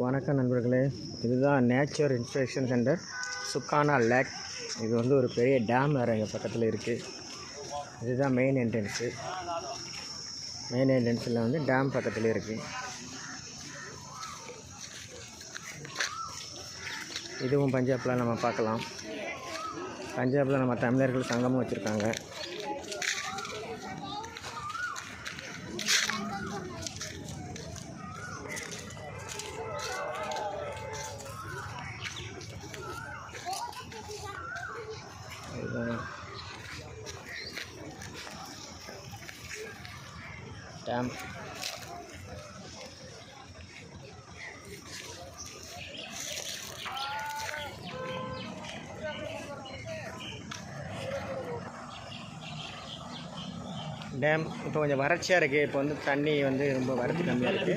வணக்கம் நண்பர்களே, இதுதான் நேச்சர் இன்ஸ்பெக்ஷன் சென்டர் சுக்கானா லேக். இது வந்து ஒரு பெரிய டேம் வேறு எங்கள் பக்கத்தில் இருக்குது. இதுதான் மெயின் என்ட்ரன்ஸு. மெயின் என்ட்ரன்ஸில் வந்து டேம் பக்கத்தில் இருக்குது. இதுவும் பஞ்சாபில் நம்ம பார்க்கலாம். பஞ்சாபில் நம்ம தமிழர்கள் சங்கமும் வச்சுருக்காங்க. டேம் டேம் இப்போ கொஞ்சம் வறட்சியாக இருக்குது. இப்போ வந்து தண்ணி வந்து ரொம்ப வரத்து கம்மியாக இருக்குது.